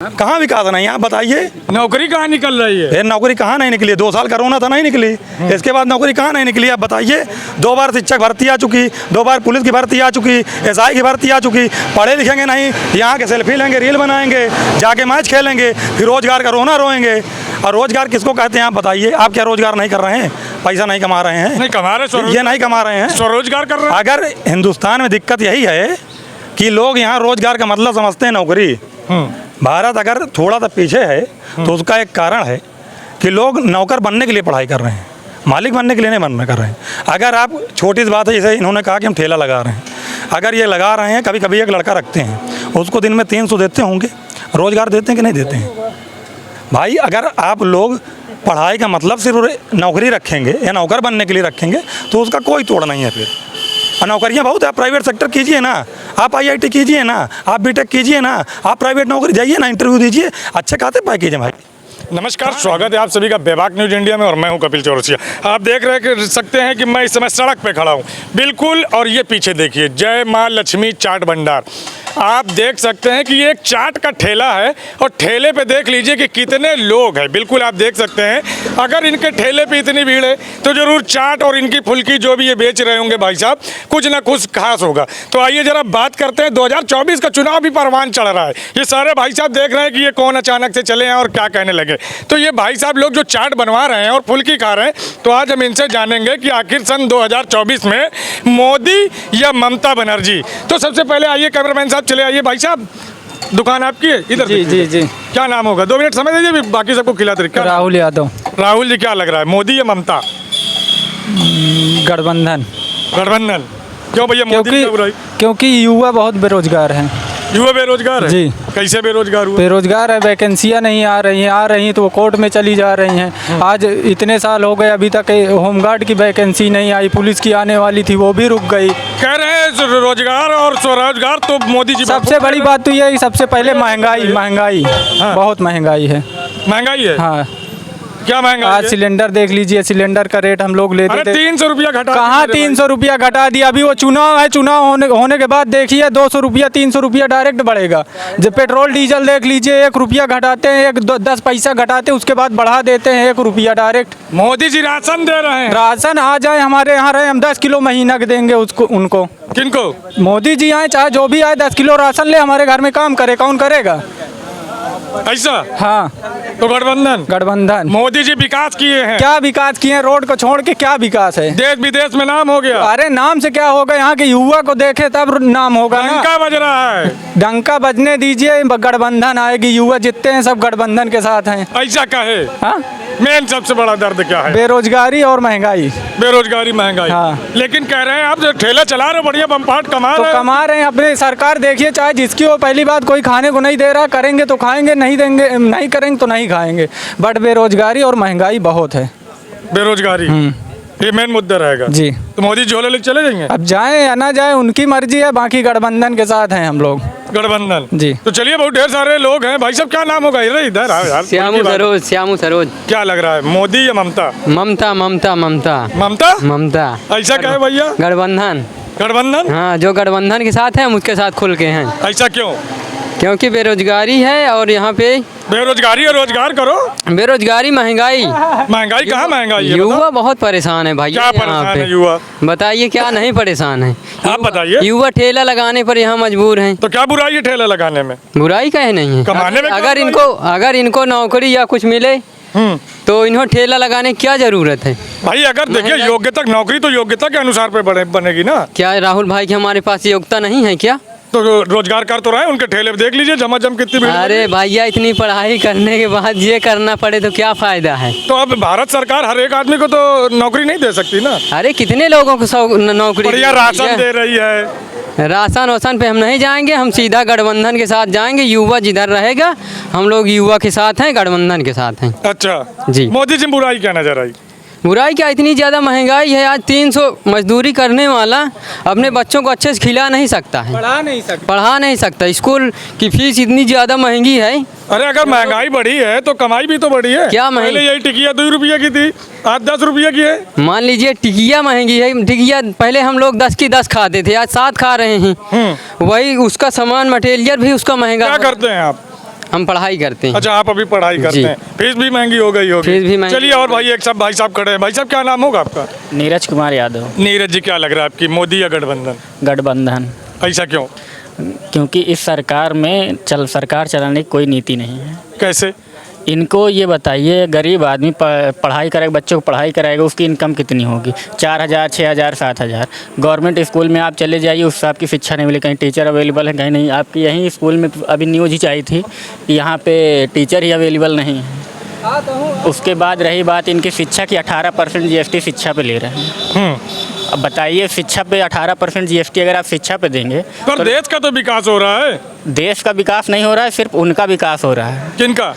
कहाँ विकास नहीं है आप बताइए। नौकरी कहाँ निकल रही है? नौकरी कहाँ नहीं निकली? 2 साल कोरोना था नहीं निकली, इसके बाद नौकरी कहाँ नहीं निकली आप बताइए। 2 बार शिक्षक भर्ती आ चुकी, 2 बार पुलिस की भर्ती आ चुकी, एसआई की भर्ती आ चुकी। पढ़े लिखेंगे नहीं, यहाँ के सेल्फी लेंगे, रील बनाएंगे, जाके मैच खेलेंगे, फिर रोजगार का रोना रोएंगे। और रोजगार किसको कहते हैं आप बताइए? आप क्या रोजगार नहीं कर रहे हैं? पैसा नहीं कमा रहे हैं? नहीं कमा रहे, ये नहीं कमा रहे हैं, स्वरोजगार कर रहे हैं। अगर हिंदुस्तान में दिक्कत यही है कि लोग यहाँ रोजगार का मतलब समझते हैं नौकरी। भारत अगर थोड़ा सा पीछे है तो उसका एक कारण है कि लोग नौकर बनने के लिए पढ़ाई कर रहे हैं, मालिक बनने के लिए नहीं बनना कर रहे हैं। अगर आप छोटी सी बात है, जैसे इन्होंने कहा कि हम ठेला लगा रहे हैं, अगर ये लगा रहे हैं, कभी कभी एक लड़का रखते हैं, उसको दिन में 300 देते होंगे, रोज़गार देते हैं कि नहीं देते हैं? भाई अगर आप लोग पढ़ाई का मतलब सिर्फ नौकरी रखेंगे या नौकर बनने के लिए रखेंगे तो उसका कोई तोड़ नहीं है। फिर नौकरियां बहुत है, प्राइवेट सेक्टर कीजिए ना, आप आईआईटी कीजिए ना, आप बीटेक कीजिए ना, आप प्राइवेट नौकरी जाइए ना, इंटरव्यू दीजिए, अच्छे खाते पाए कीजिए भाई। नमस्कार, स्वागत है आप सभी का बेबाक न्यूज इंडिया में और मैं हूं कपिल चौरसिया। आप देख रहे सकते हैं कि मैं इस समय सड़क पे खड़ा हूं बिल्कुल, और ये पीछे देखिए जय मां लक्ष्मी चाट भंडार। आप देख सकते हैं कि ये एक चाट का ठेला है और ठेले पे देख लीजिए कि कितने लोग हैं। बिल्कुल आप देख सकते हैं, अगर इनके ठेले पे इतनी भीड़ है तो ज़रूर चाट और इनकी फुल्की जो भी ये बेच रहे होंगे भाई साहब, कुछ ना कुछ खास होगा। तो आइए जरा बात करते हैं, 2024 का चुनाव भी परवान चढ़ रहा है। ये सारे भाई साहब देख रहे हैं कि ये कौन अचानक से चले हैं और क्या कहने लगे। तो ये भाई साहब लोग जो चाट बनवा रहे हैं और फुल्की खा रहे हैं, तो आज हम इनसे जानेंगे कि आखिर सन 2024 में मोदी या ममता बनर्जी। तो सबसे पहले आइए कैमरामैन साहब चले आइए। भाई साहब दुकान आपकी है इधर? जी। क्या नाम होगा? 2 मिनट समय दीजिए, बाकी सबको खिलाते रहिए। राहुल यादव। राहुल जी, क्या लग रहा है, मोदी या ममता? गठबंधन। गठबंधन क्यों भैया? मोदी क्योंकि युवा बहुत बेरोजगार हैं। युवा बेरोजगार है? जी। कैसे बेरोजगार हुआ? बेरोजगार है, वैकेंसियां नहीं आ रही हैं तो वो कोर्ट में चली जा रही हैं। आज इतने साल हो गए, अभी तक होमगार्ड की वैकेंसी नहीं आई, पुलिस की आने वाली थी वो भी रुक गई। कह रहे हैं रोजगार और स्वरोजगार तो मोदी जी। सबसे बड़ी बात तो ये है कि सबसे पहले महंगाई हाँ। बहुत महंगाई है। महंगाई है? हाँ। क्या महंगाई आज है? सिलेंडर देख लीजिए, सिलेंडर का रेट हम लोग लेते थे 300 रुपया घटा। कहाँ 300 रुपया घटा दिया? अभी वो चुनाव है, चुनाव होने के बाद देखिए 200 रुपया 300 रुपया डायरेक्ट बढ़ेगा। जब पेट्रोल डीजल देख लीजिए, 1 रुपया घटाते हैं, 10 पैसा घटाते हैं, उसके बाद बढ़ा देते हैं 1 रुपया डायरेक्ट। मोदी जी राशन दे रहे हैं। राशन आ जाए हमारे यहाँ रहे, हम 10 किलो महीना के देंगे उसको, उनको। किनको? मोदी जी आए चाहे जो भी आए, 10 किलो राशन ले, हमारे घर में काम करे, कौन करेगा? ऐसा? हाँ। तो गठबंधन। मोदी जी विकास किए हैं। क्या विकास किए हैं? रोड को छोड़ के क्या विकास है? देश विदेश में नाम हो गया। अरे नाम से क्या होगा? यहाँ के युवा को देखे तब नाम होगा ना। डंका बज रहा है। डंका बजने दीजिए, गठबंधन आएगी, युवा जितने हैं सब गठबंधन के साथ हैं। ऐसा कहे? हाँ? मेन सबसे बड़ा दर्द क्या है? बेरोजगारी और महंगाई। बेरोजगारी महंगाई। हाँ। लेकिन कह रहे हैं आप जो ठेला चला रहे बढ़िया बम्पाट कमा तो रहे हैं। कमा रहे हैं अपने। सरकार देखिए, चाहे जिसकी हो, पहली बात कोई खाने को नहीं दे रहा, करेंगे तो खाएंगे, नहीं देंगे, नहीं करेंगे तो नहीं खाएंगे। बट बेरोजगारी और महंगाई बहुत है। बेरोजगारी ये मेन मुद्दा रहेगा जी। तो मोदी झोले लेके चले जाएंगे? अब जाए या ना जाए उनकी मर्जी है, बाकी गठबंधन के साथ हैं हम लोग। गठबंधन जी। तो चलिए, बहुत ढेर सारे लोग हैं भाई साहब। क्या नाम होगा? इधर आओ यार। श्यामू सरोज। क्या लग रहा है, मोदी या ममता? ममता। ऐसा कहे भैया? गठबंधन। हाँ, जो गठबंधन के साथ है हम उसके साथ खुल के हैं। ऐसा क्यों? क्योंकि बेरोजगारी है और यहाँ पे बेरोजगारी और रोजगार करो। बेरोजगारी, महंगाई कहाँ महंगाई है? युवा बहुत परेशान है भाई। क्या परेशान है युवा? बताइए क्या नहीं परेशान है? आप बताइए। युवा ठेला लगाने पर यहाँ मजबूर हैं। तो क्या बुराई है ठेला लगाने में? बुराई काहे नहीं है? कमाने में अगर इनको नौकरी या कुछ मिले तो इन्हों ठेला लगाने की क्या जरूरत है? भाई अगर देखिए योग्यता, नौकरी तो योग्यता के अनुसार पे बनेगी ना। क्या राहुल भाई की हमारे पास योग्यता नहीं है क्या? तो रोजगार कर तो रहे हैं, उनके ठेले पे देख लीजिए झमाझम कितनी भीड़। अरे भैया, इतनी पढ़ाई करने के बाद ये करना पड़े तो क्या फायदा है? तो अब भारत सरकार हर एक आदमी को तो नौकरी नहीं दे सकती ना। अरे कितने लोगों को नौकरी? बढ़िया राशन दे रही है। राशन वासन पे हम नहीं जाएंगे, हम सीधा गठबंधन के साथ जाएंगे। युवा जिधर रहेगा, हम लोग युवा के साथ हैं, गठबंधन के साथ हैं। अच्छा जी। मोदी जी बुराई क्या नजर आई? बुराई क्या, इतनी ज़्यादा महंगाई है। आज 300 मजदूरी करने वाला अपने बच्चों को अच्छे से खिला नहीं सकता है, पढ़ा नहीं सकता। स्कूल की फीस इतनी ज़्यादा महंगी है। अरे अगर महंगाई बढ़ी है तो कमाई भी तो बढ़ी है। क्या महंगी? पहले यही टिकिया 2 रुपये की थी, आज 10 रुपये की है। मान लीजिए टिकिया महंगी है। टिकिया पहले हम लोग 10 की 10 खाते थे, आज 7 खा रहे हैं। वही उसका सामान मटेरियल भी उसका महंगा। क्या करते हैं आप? हम पढ़ाई करते हैं। अच्छा, आप अभी पढ़ाई करते जी। हैं, फीस भी महंगी हो गई होगी। फीस भी महंगी चलिए, और भाई एक सब भाई साहब खड़े हैं। भाई साहब क्या नाम होगा आपका? नीरज कुमार यादव। नीरज जी, क्या लग रहा है आपकी, मोदी या गठबंधन? गठबंधन। ऐसा क्यों? क्योंकि इस सरकार में सरकार चलाने की कोई नीति नहीं है। कैसे? इनको ये बताइए, गरीब आदमी पढ़ाई करेगा, बच्चों को पढ़ाई कराएगा, उसकी इनकम कितनी होगी? 4,000, 6,000, 7,000। गवर्नमेंट स्कूल में आप चले जाइए, उससे आपकी शिक्षा नहीं मिलेगी। कहीं टीचर अवेलेबल है, कहीं नहीं। आपकी यहीं स्कूल में अभी न्यूज़ ही आई थी कि यहाँ पे टीचर ही अवेलेबल नहीं है। उसके बाद रही बात इनकी शिक्षा की, 18% GST शिक्षा पे ले रहे हैं। अब बताइए, शिक्षा पे 18% GST अगर आप शिक्षा पे देंगे पर देश का तो विकास हो रहा है। देश का विकास नहीं हो रहा है, सिर्फ उनका विकास हो रहा है, किनका?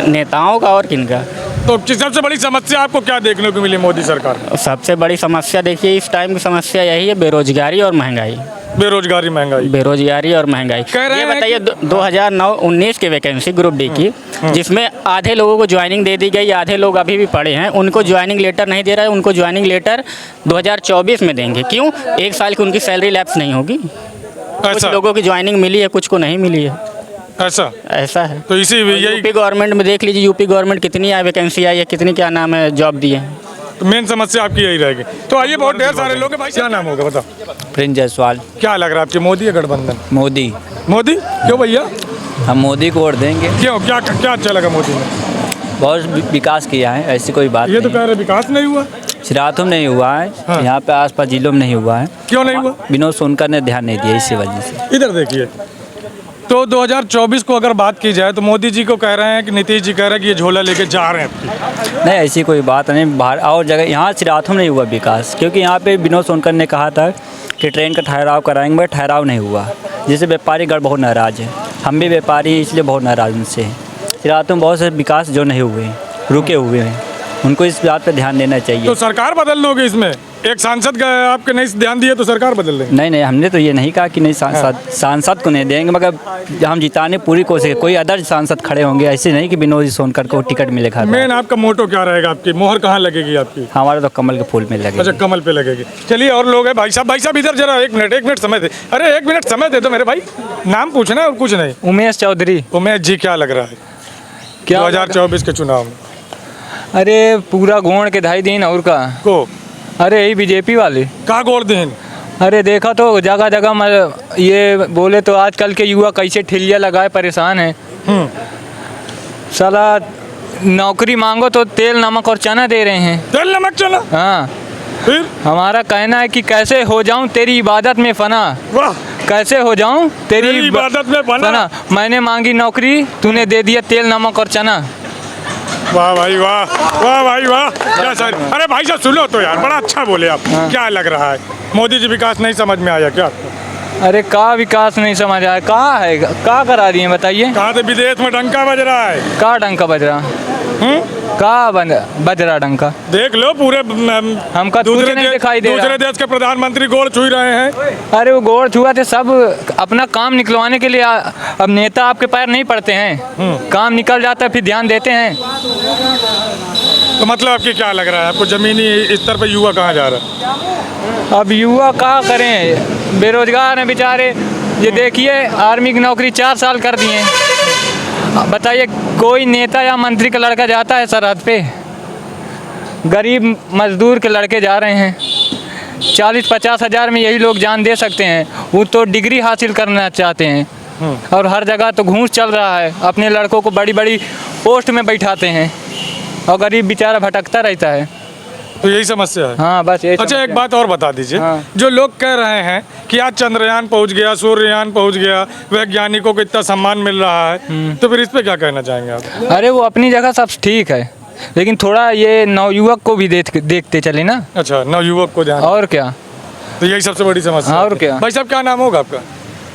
नेताओं का और किनका। तो सबसे बड़ी समस्या आपको क्या देखने को मिली मोदी सरकार में? सबसे बड़ी समस्या देखिए, इस टाइम की समस्या यही है, बेरोजगारी और महंगाई। बेरोजगारी, महंगाई। बेरोजगारी और महंगाई। कह रहे ये हैं बताइए, 2019 की वैकेंसी ग्रुप डी की, जिसमें आधे लोगों को ज्वाइनिंग दे दी गई, आधे लोग अभी भी पढ़े हैं, उनको ज्वाइनिंग लेटर नहीं दे रहा है। उनको ज्वाइनिंग लेटर 2024 में देंगे। क्यों? 1 साल की उनकी सैलरी लैप्स नहीं होगी। कुछ ऐसा लोगों की ज्वाइनिंग मिली है, कुछ को नहीं मिली है। ऐसा है। तो इसी यही यूपी गवर्नमेंट में देख लीजिए, यूपी गवर्नमेंट कितनी वैकेंसी आई है, कितनी क्या नाम है जॉब दिए हैं। तो मेन समस्या आपकी यही रहेगी। तो आइए, बहुत ढेर सारे लोग हैं। भाई क्या नाम होगा, बताओ। प्रिंस जायसवाल। क्या लग रहा है आपकी, मोदी या गठबंधन? मोदी। मोदी क्यों भैया? हम मोदी को वोट देंगे। क्यों, क्या क्या अच्छा लगा मोदी ने? बहुत विकास किया है, ऐसी कोई बात ये तो नहीं। कह रहे विकास नहीं हुआ। सिराथों में नहीं हुआ है, हाँ। यहाँ पे आसपास जिलों में नहीं हुआ है। क्यों नहीं हुआ? विनोद सोनकर ने ध्यान नहीं दिया, इसी वजह से। इधर देखिए, तो 2024 को अगर बात की जाए तो मोदी जी को कह रहे हैं कि नीतीश जी कह रहे हैं कि ये झोला लेके जा रहे हैं। नहीं, ऐसी कोई बात नहीं। बाहर और जगह, यहाँ सिराथों में नहीं हुआ विकास, क्योंकि यहाँ पे विनोद सोनकर ने कहा था कि ट्रेन का ठहराव कराएंगे, बट ठहराव नहीं हुआ, जिससे व्यापारी गढ़ बहुत नाराज़ है। हम भी व्यापारी हैं, इसलिए बहुत नाराज़ उनसे हैं। सिराथों में बहुत से विकास जो नहीं हुए हैं, रुके हुए हैं, उनको इस बात पर ध्यान देना चाहिए। तो सरकार बदल दोगे इसमें? एक सांसद का आपके नहीं ध्यान दिए तो सरकार बदल देंगे? नहीं, हमने तो ये नहीं कहा कि नहीं, सांसद को नहीं देंगे, मगर हम जिताने पूरी कोशिश। कोई अदर सांसद खड़े होंगे, ऐसे नहीं कि विनोद सोनकर को टिकट मिलेगा। मेन आपका मोटो क्या रहेगा, आपकी मोहर कहाँ लगेगी आपकी? हमारा तो कमल के फूल में लगे। अच्छा, कमल पे लगेगी। चलिए, और लोग हैं। भाई साहब इधर जरा 1 मिनट समय दे। अरे 1 मिनट समय दे दो मेरे भाई, नाम पूछना है और कुछ नहीं। उमेश चौधरी। उमेश जी, क्या लग रहा है क्या 2024 के चुनाव में? अरे पूरा गोड़ के 2.5 दिन और का। को अरे यही बीजेपी वाले। का गोड़ देन? अरे देखा तो जगह जगह ये बोले तो आजकल के युवा कैसे ठिलिया लगाए परेशान हैं। साला नौकरी मांगो तो तेल नमक और चना दे रहे हैं। तेल नमक चना? हाँ, फिर हमारा कहना है कि कैसे हो जाऊं तेरी इबादत में फना। वाह, कैसे हो जाऊं तेरी इबादत में फना। मैंने मांगी नौकरी, तूने दे दिया तेल नमक और चना। वाह भाई वाह, वाह भाई वाह, क्या सर। अरे भाई साहब सुनो तो यार, बड़ा अच्छा बोले आप। क्या लग रहा है, मोदी जी विकास नहीं समझ में आया क्या? अरे का विकास नहीं समझ आया? कहाँ है, का करा दिए बताइए? कहाँ से विदेश में डंका बज रहा है? का डंका बज रहा? का बज रहा डंका? देख लो, पूरे हमका दूसरे नहीं दिखाई दे दूसरे रहा। देश के प्रधानमंत्री गोड़ छू रहे हैं। अरे वो गोड़ छुआ थे, सब अपना काम निकलवाने के लिए अब नेता आपके पैर नहीं पड़ते हैं। काम निकल जाता है फिर ध्यान देते हैं। तो मतलब आपकी क्या लग रहा है, आपको जमीनी स्तर पर युवा कहाँ जा रहा है? अब युवा क्या करें, बेरोजगार हैं बेचारे। ये देखिए, आर्मी की नौकरी 4 साल कर दिए। बताइए, कोई नेता या मंत्री का लड़का जाता है सरहद पे? गरीब मजदूर के लड़के जा रहे हैं। 40-50 हज़ार में यही लोग जान दे सकते हैं। वो तो डिग्री हासिल करना चाहते हैं और हर जगह तो घूस चल रहा है। अपने लड़कों को बड़ी बड़ी पोस्ट में बैठाते हैं और गरीब बेचारा भटकता रहता है। तो यही समस्या है। हाँ, बस यही अच्छा, समस्या एक बात और बता दीजिए। हाँ। जो लोग कह रहे हैं कि आज चंद्रयान पहुंच गया, सूर्ययान पहुंच गया, वैज्ञानिकों को इतना सम्मान मिल रहा है, तो फिर इस पे क्या कहना चाहेंगे आप? अरे वो अपनी जगह सब ठीक है, लेकिन थोड़ा ये नवयुवक को भी देखते चले ना। अच्छा, नवयुवक को ध्यान। और क्या, तो यही सबसे बड़ी समस्या और है। क्या। भाई साहब, क्या नाम होगा आपका?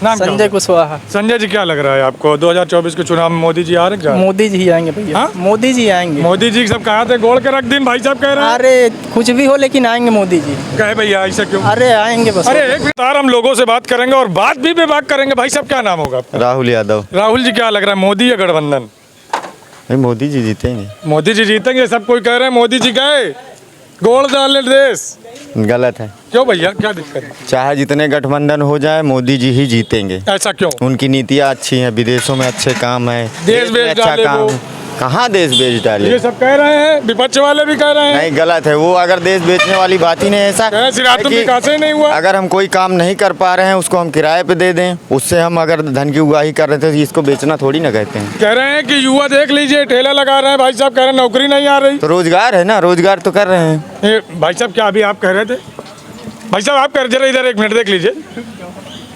नाम क्या संजय होगा? कुशवाहा। संजय जी, क्या लग रहा है आपको 2024 के चुनाव में मोदी जी आ रहे हैं? मोदी जी ही आएंगे भैया। हाँ? मोदी जी आएंगे। मोदी जी सब कहा थे गोड़ के रख दिन, भाई साहब कह रहे हैं। अरे कुछ भी हो लेकिन आएंगे मोदी जी। कहे भैया ऐसा क्यों? अरे आएंगे बस। अरे एक मिनट, हम लोगों से बात करेंगे और बात भी विभाग करेंगे। भाई साहब, क्या नाम होगा आपका? राहुल यादव। राहुल जी, क्या लग रहा है, मोदी या गठबंधन? भाई मोदी जी जीतेंगे। मोदी जी जीतेंगे, सब कोई कह रहे हैं मोदी जी गए। गोल डाले देश गलत है। क्यों भैया, क्या दिक्कत है? चाहे जितने गठबंधन हो जाए मोदी जी ही जीतेंगे। ऐसा क्यों? उनकी नीतियाँ अच्छी हैं, विदेशों में अच्छे काम है, देश में बेच अच्छा डाले काम वो। है। कहाँ देश बेच डाले? ये सब कह रहे हैं, विपक्ष वाले भी कह रहे हैं। नहीं, गलत है वो। अगर देश बेचने वाली बात ही नहीं है। ऐसा कह सिर्फ है कि विकास ही नहीं हुआ। अगर हम कोई काम नहीं कर पा रहे हैं उसको हम किराए पे दे दें, उससे हम अगर धन की उगाही कर रहे थे तो इसको बेचना थोड़ी ना कहते हैं। कह रहे हैं कि युवा देख लीजिए ठेला लगा रहे हैं, भाई साहब कह रहे हैं नौकरी नहीं आ रही। तो रोजगार है ना, रोजगार तो कर रहे हैं। ये भाई साहब क्या अभी आप कह रहे थे? भाई साहब आप कह रहे, जरा इधर एक मिनट देख लीजिए।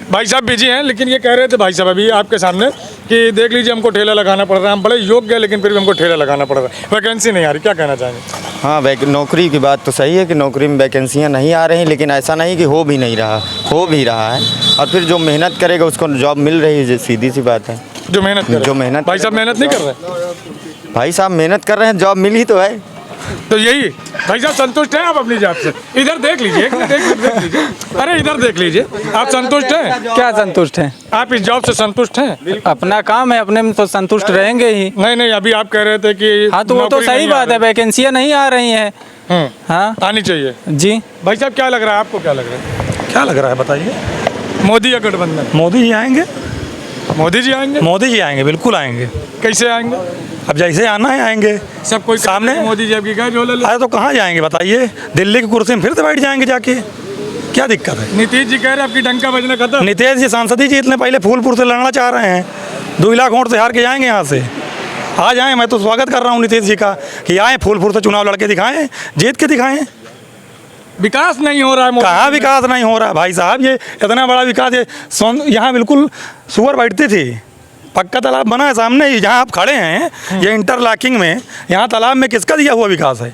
भाई साहब बिजी हैं, लेकिन ये कह रहे थे भाई साहब अभी आपके सामने कि देख लीजिए हमको ठेला लगाना पड़ रहा है, हम बड़े योग्य हैं लेकिन फिर भी हमको ठेला लगाना पड़ रहा है, वैकेंसी नहीं आ रही। क्या कहना चाहेंगे? हाँ, नौकरी की बात तो सही है कि नौकरी में वैकेंसियाँ नहीं आ रही, लेकिन ऐसा नहीं कि हो भी नहीं रहा, हो भी रहा है। और फिर जो मेहनत करेगा उसको जॉब मिल रही है, सीधी सी बात है। जो मेहनत कर जो मेहनत भाई साहब मेहनत नहीं कर रहे? भाई साहब मेहनत कर रहे हैं, जॉब मिल ही तो है। तो यही भाई साहब संतुष्ट हैं आप अपनी जॉब से? इधर देख लीजिए, देख लीजिए। अरे इधर देख लीजिए, आप संतुष्ट हैं? क्या संतुष्ट हैं? आप इस जॉब से संतुष्ट हैं? अपना काम है, अपने में तो संतुष्ट रहेंगे ही। नहीं, अभी आप कह रहे थे कि हाँ, तो वो तो नौकरी सही नहीं आ बात है, वैकेंसियाँ नहीं आ रही हैं। हाँ, आनी चाहिए। जी भाई साहब क्या लग रहा है आपको, क्या लग रहा है? क्या लग रहा है बताइए? मोदी या गठबंधन? मोदी जी आएंगे, मोदी जी आएंगे। मोदी जी आएंगे, बिल्कुल आएंगे। कैसे आएंगे? अब जैसे आना है आएंगे। सब कोई सामने मोदी जी आपकी क्या झोले ले? अरे तो कहाँ जाएंगे बताइए? दिल्ली की कुर्सी में फिर से बैठ जाएंगे जाके, क्या दिक्कत है? नीतीश जी कह रहे हैं आपकी डंका बजना खत्म। नीतीश जी सांसद ही जीतने पहले फूलपुर से लड़ना चाह रहे हैं, 2 लाख वोट से हार के जाएंगे यहाँ से। आ जाएं, मैं तो स्वागत कर रहा हूँ नीतीश जी का कि आए फूलपुर से चुनाव लड़के दिखाएं, जीत के दिखाएं। विकास नहीं हो रहा है। कहाँ विकास नहीं हो रहा भाई साहब? ये इतना बड़ा विकास, ये यहाँ बिल्कुल सुअर बैठती थी, पक्का तालाब बना है सामने ही जहाँ आप खड़े हैं, ये इंटरलॉकिंग में, यहाँ तालाब में किसका दिया हुआ विकास है?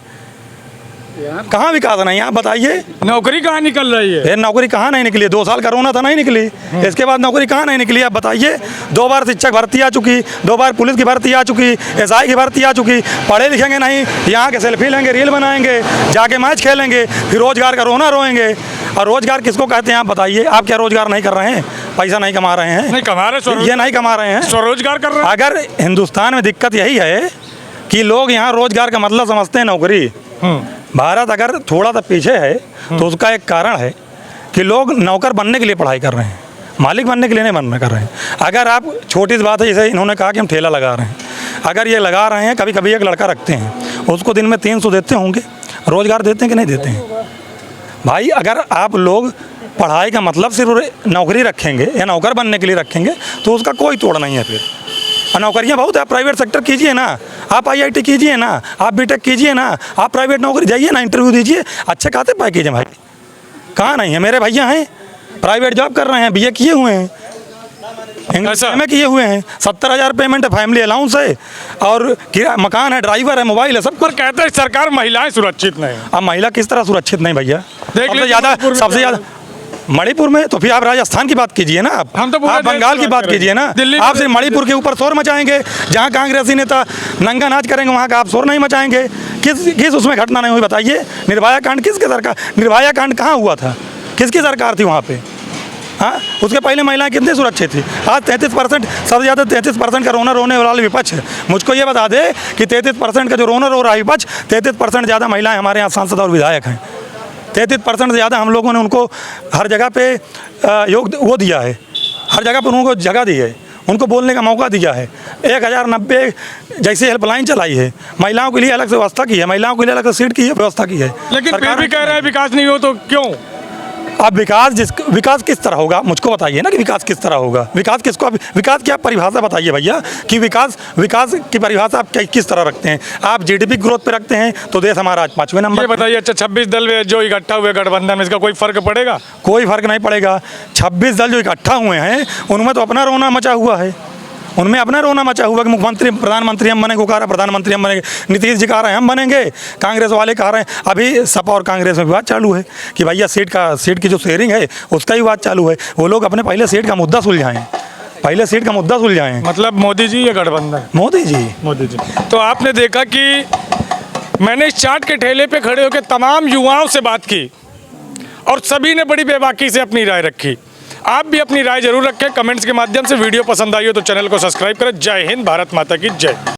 कहाँ विकास नहीं, आप बताइए। नौकरी कहाँ निकल रही है? फिर नौकरी कहाँ नहीं निकली? 2 साल कोरोना था, नहीं निकली। इसके बाद नौकरी कहाँ नहीं निकली? आप बताइए। 2 बार शिक्षक भर्ती आ चुकी, 2 बार पुलिस की भर्ती आ चुकी, SI की भर्ती आ चुकी। पढ़े लिखेंगे नहीं, यहाँ के सेल्फी लेंगे, रील बनाएंगे, जाके मैच खेलेंगे, फिर रोजगार का रोना रोएंगे। और रोजगार किसको कहते हैं आप बताइए? आप क्या रोजगार नहीं कर रहे हैं? पैसा नहीं कमा रहे हैं? नहीं कमा रहे, ये नहीं कमा रहे हैं, स्वरोजगार कर रहे हैं। अगर हिंदुस्तान में दिक्कत यही है कि लोग यहाँ रोजगार का मतलब समझते हैं नौकरी। भारत अगर थोड़ा सा पीछे है तो उसका एक कारण है कि लोग नौकर बनने के लिए पढ़ाई कर रहे हैं, मालिक बनने के लिए नहीं बनना कर रहे हैं। अगर आप छोटी सी बात है, जैसे इन्होंने कहा कि हम ठेला लगा रहे हैं, अगर ये लगा रहे हैं, कभी कभी एक लड़का रखते हैं, उसको दिन में 300 देते होंगे, रोजगार देते हैं कि नहीं देते हैं? भाई अगर आप लोग पढ़ाई का मतलब सिर्फ नौकरी रखेंगे या नौकर बनने के लिए रखेंगे तो उसका कोई तोड़ नहीं है। फिर नौकरियां बहुत है, आप प्राइवेट सेक्टर कीजिए ना, आप IIT कीजिए ना, आप BTech कीजिए ना, आप प्राइवेट नौकरी जाइए ना, इंटरव्यू दीजिए, अच्छे खाते पैकेज हैं भाई। कहाँ नहीं है? मेरे भैया हैं प्राइवेट जॉब कर रहे हैं, BA किए हुए हैं, इंग्लिश में किए हुए हैं, 70,000 पेमेंट है, फैमिली अलाउंस है, और मकान है, ड्राइवर है, मोबाइल है, सब पर कहते हैं सरकार महिलाएं सुरक्षित नहीं। अब महिला किस तरह सुरक्षित नहीं भैया? देख सबसे ज़्यादा मणिपुर में, तो फिर आप राजस्थान की बात कीजिए ना, हम तो आप बंगाल की बात कीजिए ना। आप सिर्फ मणिपुर के ऊपर शोर मचाएंगे, जहाँ कांग्रेसी नेता नंगा नाच करेंगे वहाँ का आप शोर नहीं मचाएंगे। किस उसमें घटना नहीं हुई बताइए? निर्भया कांड किसके सरकार, निर्भया कांड कहाँ हुआ था? किसकी सरकार थी वहाँ पे? हाँ, उसके पहले महिलाएं कितनी सुरक्षित थी? आज 33%, सबसे ज़्यादा 33% का रोने वाला विपक्ष है। मुझको ये बता दे कि 33% का जो रोना रो रहा है विपक्ष, 33% ज़्यादा महिलाएं हमारे यहाँ सांसद और विधायक हैं। 33% से ज़्यादा हम लोगों ने उनको हर जगह पे योग वो दिया है, हर जगह पर उनको जगह दी है, उनको बोलने का मौका दिया है। 1090 जैसे हेल्पलाइन चलाई है, महिलाओं के लिए अलग से व्यवस्था की है, महिलाओं के लिए अलग से सीट की व्यवस्था की है। लेकिन फिर भी कह रहे हैं विकास नहीं हो, तो क्यों? अब विकास किस तरह होगा? मुझको बताइए ना कि विकास किस तरह होगा? विकास किसको, विकास की आप परिभाषा बताइए भैया कि विकास की परिभाषा आप किस तरह रखते हैं? आप GDP ग्रोथ पे रखते हैं तो देश हमारा आज 5वें नंबर। ये बताइए, अच्छा 26 दल जो इकट्ठा हुए गठबंधन में, इसका कोई फर्क पड़ेगा? कोई फर्क नहीं पड़ेगा। 26 दल जो इकट्ठा हुए हैं उनमें तो अपना रोना मचा हुआ है, उनमें अपना रोना मचा हुआ कि मुख्यमंत्री प्रधानमंत्री हम बनेंगे, कह रहा प्रधानमंत्री हम बनेंगे, नीतीश जी कह रहे हैं हम बनेंगे, कांग्रेस वाले कह रहे हैं। अभी सपा और कांग्रेस में विवाद चालू है कि भैया सीट की जो शेयरिंग है उसका ही विवाद चालू है। वो लोग अपने पहले सीट का मुद्दा सुलझाएं, पहले सीट का मुद्दा सुलझाएं। मतलब मोदी जी या गठबंधन? मोदी जी। तो आपने देखा कि मैंने इस चाट के ठेले पे खड़े होकर तमाम युवाओं से बात की और सभी ने बड़ी बेबाकी से अपनी राय रखी। आप भी अपनी राय जरूर रखें कमेंट्स के माध्यम से। वीडियो पसंद आई हो तो चैनल को सब्सक्राइब करें। जय हिंद, भारत माता की जय।